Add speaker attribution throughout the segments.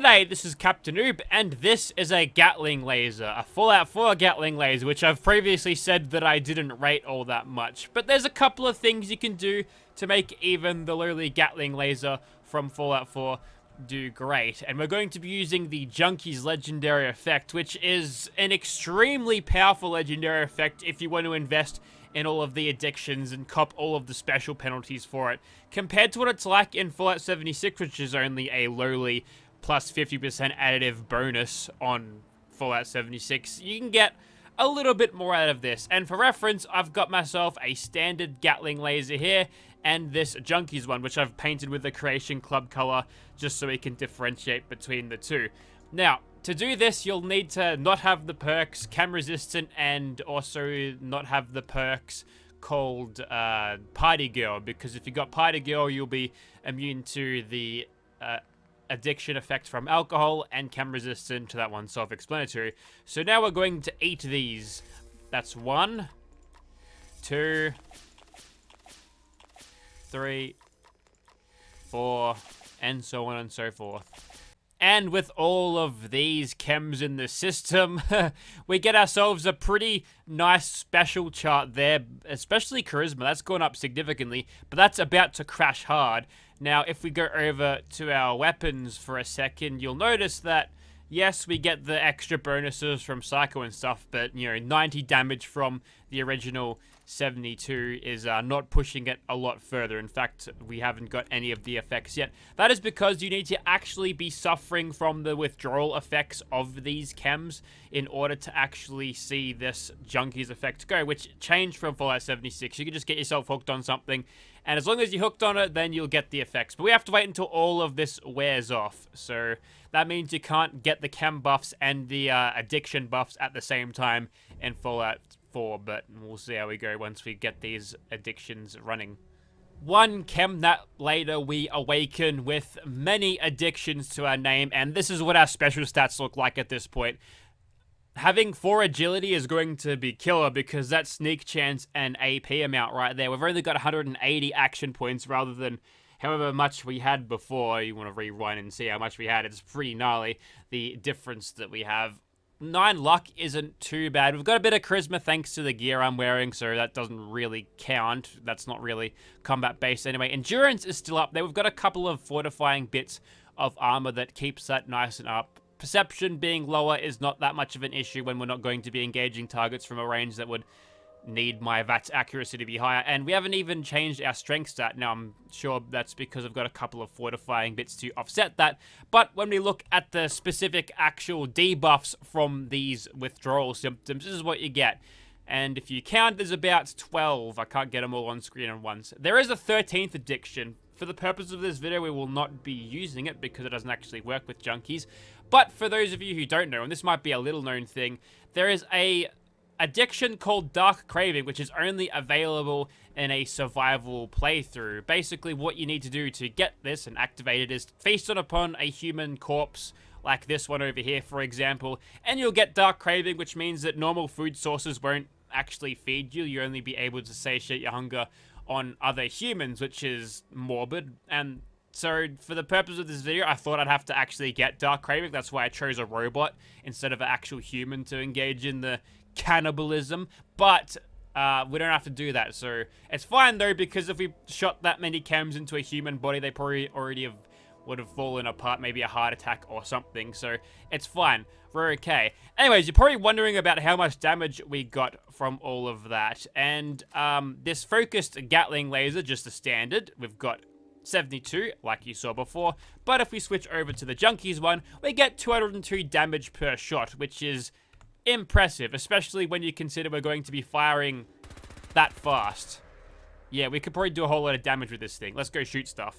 Speaker 1: G'day, this is Captainoob, and this is a Gatling laser, a Fallout 4 Gatling laser, which I've previously said that I didn't rate all that much. But there's a couple of things you can do to make even the lowly Gatling laser from Fallout 4 do great. And we're going to be using the Junkie's legendary effect, which is an extremely powerful legendary effect if you want to invest in all of the addictions and cop all of the special penalties for it, compared to what it's like in Fallout 76, which is only a lowly plus 50% additive bonus on Fallout 76. You can get a little bit more out of this. And for reference, I've got myself a standard Gatling laser here, and this Junkies one, which I've painted with the Creation Club color, just so we can differentiate between the two. Now, to do this, you'll need to not have the perks chem resistant, and also not have the perks called Party Girl, because if you got Party Girl, you'll be immune to the addiction effect from alcohol, and chem resistant to that one, self-explanatory. So now we're going to eat these. That's 1, 2, 3, 4, and so on and so forth. And with all of these chems in the system, we get ourselves a pretty nice special chart there, especially charisma. That's gone up significantly, but that's about to crash hard. Now, if we go over to our weapons for a second, you'll notice that, yes, we get the extra bonuses from Psycho and stuff, but, 90 damage from the original 72 is not pushing it a lot further. In fact, we haven't got any of the effects yet. That is because you need to actually be suffering from the withdrawal effects of these chems in order to actually see this Junkie's effect go, which changed from Fallout 76. You can just get yourself hooked on something, and as long as you're hooked on it, then you'll get the effects. But we have to wait until all of this wears off, so that means you can't get the chem buffs and the addiction buffs at the same time in Fallout 4, but we'll see how we go once we get these addictions running. One chem that later we awaken with many addictions to our name, and this is what our special stats look like at this point. Having 4 agility is going to be killer, because that's sneak chance and AP amount right there. We've only got 180 action points rather than however much we had before. You want to rewind and see how much we had. It's pretty gnarly, the difference that we have. 9 luck isn't too bad. We've got a bit of charisma thanks to the gear I'm wearing, so that doesn't really count. That's not really combat based anyway. Endurance is still up there. We've got a couple of fortifying bits of armor that keeps that nice and up. Perception being lower is not that much of an issue when we're not going to be engaging targets from a range that would need my VATS accuracy to be higher. And we haven't even changed our strength stat. Now, I'm sure that's because I've got a couple of fortifying bits to offset that. But when we look at the specific actual debuffs from these withdrawal symptoms, this is what you get. And if you count, there's about 12. I can't get them all on screen at once. There is a 13th addiction. For the purpose of this video, we will not be using it because it doesn't actually work with Junkies. But for those of you who don't know, and this might be a little known thing, there is a addiction called Dark Craving, which is only available in a survival playthrough. Basically, what you need to do to get this and activate it is feast upon a human corpse, like this one over here, for example, and you'll get Dark Craving, which means that normal food sources won't actually feed you. You'll only be able to satiate your hunger on other humans, which is morbid. And so, for the purpose of this video, I thought I'd have to actually get Dark Craving. That's why I chose a robot instead of an actual human to engage in the cannibalism. But we don't have to do that, so it's fine though, because if we shot that many chems into a human body, they probably already would have fallen apart, maybe a heart attack or something, so it's fine. We're okay. Anyways, you're probably wondering about how much damage we got from all of that, and this focused Gatling laser, just a standard, we've got 72, like you saw before, but if we switch over to the Junkies one, we get 202 damage per shot, which is impressive, especially when you consider we're going to be firing that fast. Yeah, we could probably do a whole lot of damage with this thing. Let's go shoot stuff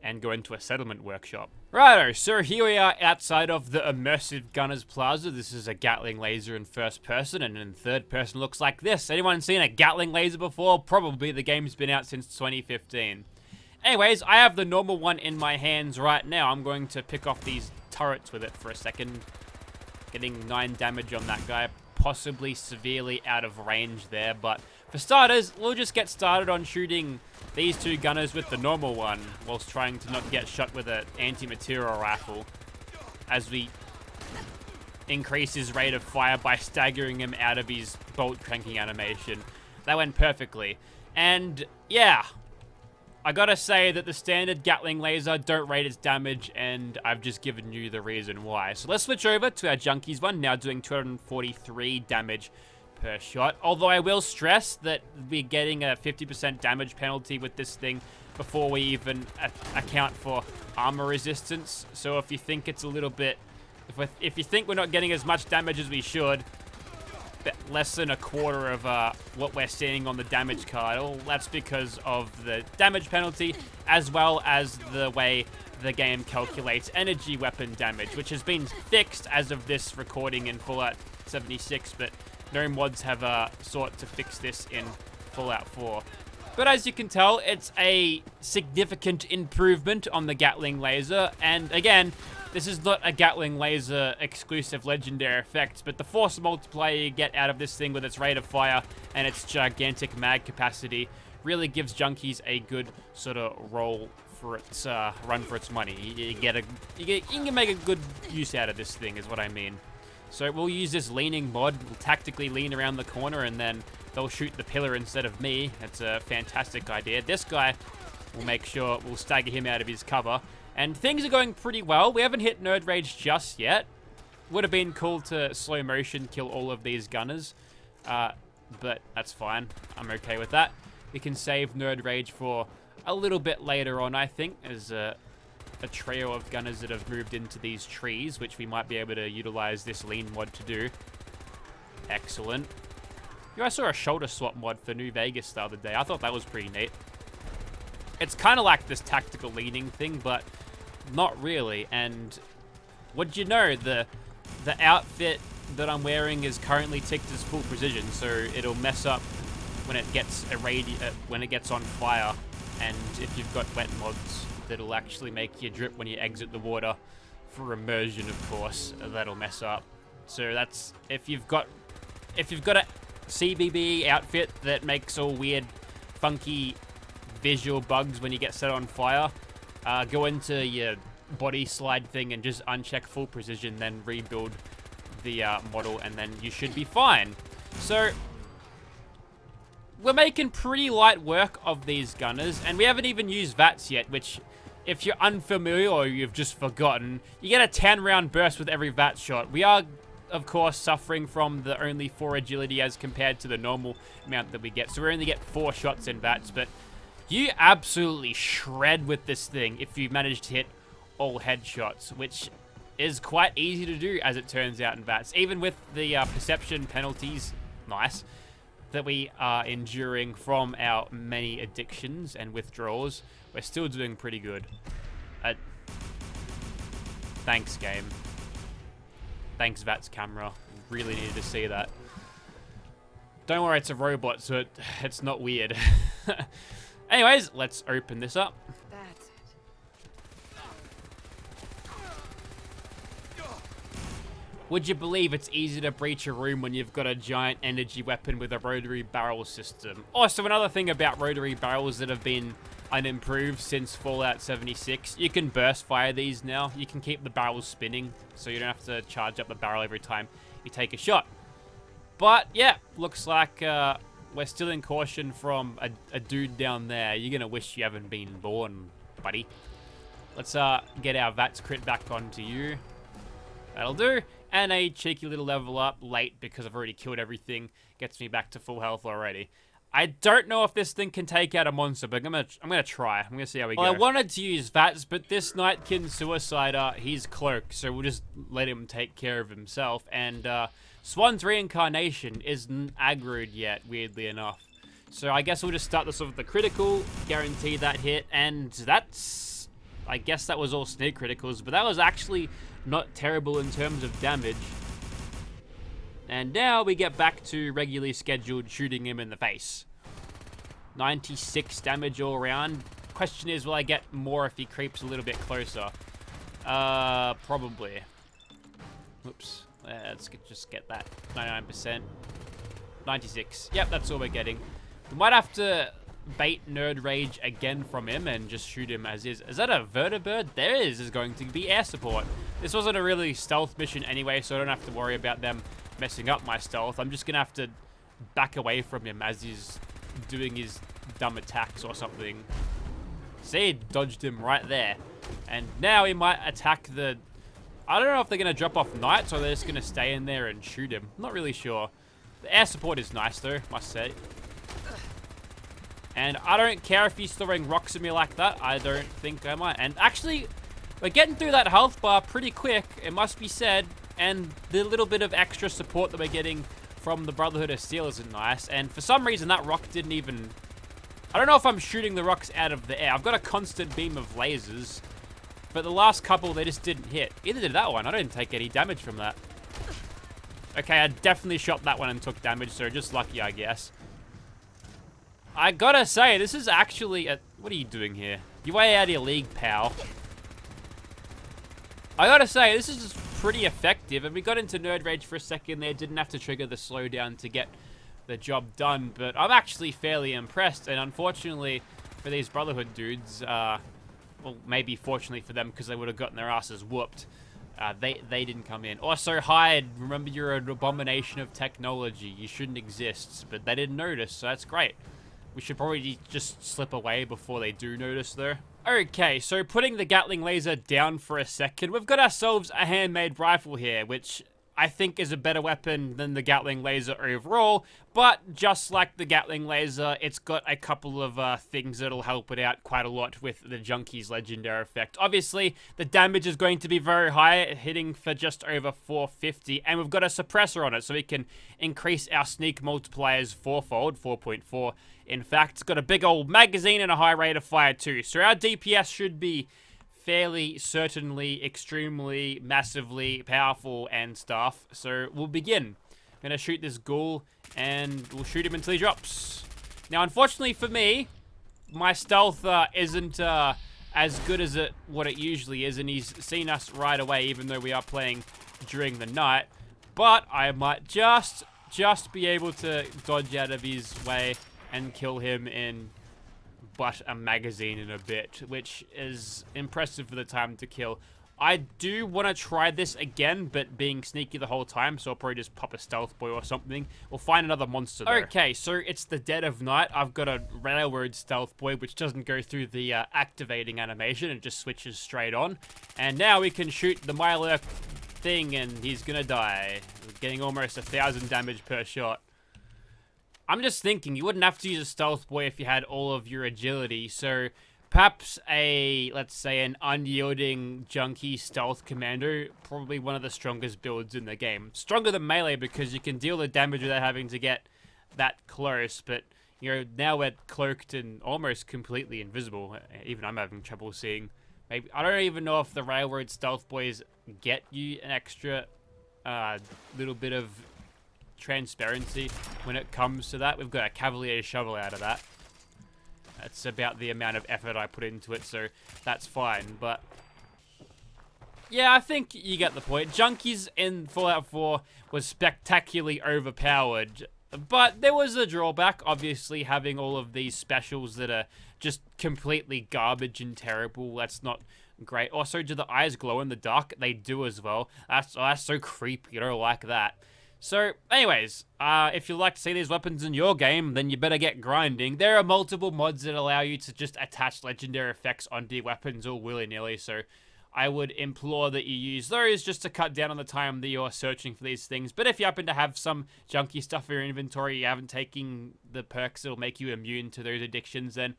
Speaker 1: and go into a settlement workshop. Righto, so here we are outside of the Immersive Gunners Plaza. This is a Gatling laser in first person, and in third person looks like this. Anyone seen a Gatling laser before? Probably. The game's been out since 2015. Anyways, I have the normal one in my hands right now. I'm going to pick off these turrets with it for a second. Getting 9 damage on that guy, possibly severely out of range there, but for starters, we'll just get started on shooting these 2 gunners with the normal one, whilst trying to not get shot with an anti-material rifle. as we increase his rate of fire by staggering him out of his bolt cranking animation. That went perfectly. And yeah, I gotta say that the standard Gatling laser don't rate its damage, and I've just given you the reason why. So let's switch over to our Junkies one, now doing 243 damage per shot. Although I will stress that we're getting a 50% damage penalty with this thing before we even account for armor resistance. So if you think it's a little bit, if you think we're not getting as much damage as we should, less than a quarter of what we're seeing on the damage card, well, that's because of the damage penalty, as well as the way the game calculates energy weapon damage, which has been fixed as of this recording in Fallout 76, but no mods have sought to fix this in Fallout 4. But as you can tell, it's a significant improvement on the Gatling laser, and again, this is not a Gatling laser exclusive legendary effect, but the force multiplier you get out of this thing with its rate of fire and its gigantic mag capacity really gives Junkies a good sort of roll for its run for its money. You can make a good use out of this thing, is what I mean. So we'll use this leaning mod. We'll tactically lean around the corner, and then they'll shoot the pillar instead of me. That's a fantastic idea. This guy, we'll make sure we'll stagger him out of his cover. And things are going pretty well. We haven't hit Nerd Rage just yet. Would have been cool to slow motion kill all of these gunners. But that's fine. I'm okay with that. We can save Nerd Rage for a little bit later on, I think. There's a trio of gunners that have moved into these trees, which we might be able to utilize this lean mod to do. Excellent. I saw a shoulder swap mod for New Vegas the other day. I thought that was pretty neat. It's kind of like this tactical leaning thing, but not really. And what you know, the outfit that I'm wearing is currently ticked as full precision, so it'll mess up when it gets when it gets on fire. And if you've got wet mods, that'll actually make you drip when you exit the water. For immersion, of course, that'll mess up. So that's if you've got a CBB outfit that makes all weird, funky visual bugs when you get set on fire, go into your body slide thing and just uncheck full precision, then rebuild the model, and then you should be fine. So we're making pretty light work of these gunners, and we haven't even used VATS yet, which, if you're unfamiliar or you've just forgotten, you get a 10-round burst with every VATS shot. We are, of course, suffering from the only 4 agility as compared to the normal amount that we get, so we only get 4 shots in VATS, but you absolutely shred with this thing if you manage to hit all headshots, which is quite easy to do, as it turns out, in VATS. Even with the perception penalties, nice, that we are enduring from our many addictions and withdrawals, we're still doing pretty good. Thanks, game. Thanks, VATS camera. Really needed to see that. Don't worry, it's a robot, so it's not weird. Anyways, let's open this up.
Speaker 2: That's it.
Speaker 1: Would you believe it's easy to breach a room when you've got a giant energy weapon with a rotary barrel system? Also, another thing about rotary barrels that have been unimproved since Fallout 76, you can burst fire these now. You can keep the barrels spinning, so you don't have to charge up the barrel every time you take a shot. But yeah, looks like we're still in caution from a dude down there. You're gonna wish you haven't been born, buddy. Let's get our VATS crit back onto you. That'll do. And a cheeky little level up late because I've already killed everything. Gets me back to full health already. I don't know if this thing can take out a monster, but I'm gonna try. I'm gonna see how we go. I wanted to use VATS, but this Nightkin Suicider, he's cloaked, so we'll just let him take care of himself. And Swan's Reincarnation isn't aggroed yet, weirdly enough. So I guess we'll just start this off with the critical, guarantee that hit, and that's... I guess that was all sneak criticals, but that was actually not terrible in terms of damage. And now we get back to regularly scheduled shooting him in the face. 96 damage all around. Question is, will I get more if he creeps a little bit closer? Probably. Oops. Let's just get that. 99%. 96. Yep, that's all we're getting. We might have to bait Nerd Rage again from him and just shoot him as is. Is that a vertibird? There is going to be air support. This wasn't a really stealth mission anyway, so I don't have to worry about them messing up my stealth. I'm just going to have to back away from him as he's doing his dumb attacks or something. See, dodged him right there. And now he might attack the... I don't know if they're going to drop off knights or they're just going to stay in there and shoot him. I'm not really sure. The air support is nice though, must say. And I don't care if he's throwing rocks at me like that. I don't think I might. And actually, we're getting through that health bar pretty quick, it must be said. And the little bit of extra support that we're getting from the Brotherhood of Steel isn't nice. And for some reason, that rock didn't even... I don't know if I'm shooting the rocks out of the air. I've got a constant beam of lasers. But the last couple, they just didn't hit. Either did that one. I didn't take any damage from that. Okay, I definitely shot that one and took damage, so just lucky, I guess. I gotta say, this is actually... what are you doing here? You're way out of your league, pal. I gotta say, this is pretty effective. And we got into Nerd Rage for a second there. Didn't have to trigger the slowdown to get the job done. But I'm actually fairly impressed. And unfortunately for these Brotherhood dudes... well, maybe fortunately for them because they would have gotten their asses whooped. They didn't come in. Also, Hyde, remember you're an abomination of technology. You shouldn't exist. But they didn't notice, so that's great. We should probably just slip away before they do notice, though. Okay, so putting the Gatling laser down for a second, we've got ourselves a handmade rifle here, which I think is a better weapon than the Gatling laser overall. But just like the Gatling laser, it's got a couple of things that'll help it out quite a lot with the Junkie's legendary effect. Obviously, the damage is going to be very high, hitting for just over 450. And we've got a suppressor on it, so we can increase our sneak multipliers fourfold, 4.4. In fact, it's got a big old magazine and a high rate of fire too. So our DPS should be fairly, certainly, extremely, massively powerful and stuff. So we'll begin. I'm going to shoot this ghoul and we'll shoot him until he drops. Now, unfortunately for me, my stealth isn't as good as what it usually is. And he's seen us right away, even though we are playing during the night. But I might just be able to dodge out of his way and kill him in but a magazine in a bit, which is impressive for the time to kill. I do want to try this again, but being sneaky the whole time, so I'll probably just pop a stealth boy or something. We'll find another monster though. Okay, so it's the dead of night. I've got a railroad stealth boy, which doesn't go through the activating animation. It just switches straight on. And now we can shoot the Myler thing, and he's gonna die. Getting almost 1,000 damage per shot. I'm just thinking, you wouldn't have to use a stealth boy if you had all of your agility, so perhaps let's say an unyielding junkie stealth commando, probably one of the strongest builds in the game. Stronger than melee because you can deal the damage without having to get that close, but you know, now we're cloaked and almost completely invisible. Even I'm having trouble seeing. Maybe I don't even know if the railroad stealth boys get you an extra little bit of transparency when it comes to that. We've got a cavalier shovel out of that. That's about the amount of effort I put into it, so that's fine. But yeah, I think you get the point. Junkies in Fallout 4 was spectacularly overpowered, but there was a drawback, obviously, having all of these specials that are just completely garbage and terrible. That's not great. Also, do the eyes glow in the dark? They do as well. That's so creepy. I don't like that. So, anyways, if you'd like to see these weapons in your game, then you better get grinding. There are multiple mods that allow you to just attach legendary effects onto your weapons all willy-nilly, so I would implore that you use those just to cut down on the time that you're searching for these things. But if you happen to have some junky stuff in your inventory, you haven't taken the perks that'll make you immune to those addictions, then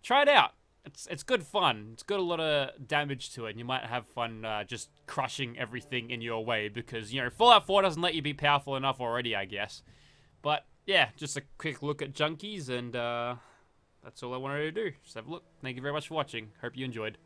Speaker 1: try it out. It's good fun. It's got a lot of damage to it, and you might have fun just crushing everything in your way because, you know, Fallout 4 doesn't let you be powerful enough already, I guess. But, yeah, just a quick look at Junkies, and that's all I wanted to do. Just have a look. Thank you very much for watching. Hope you enjoyed.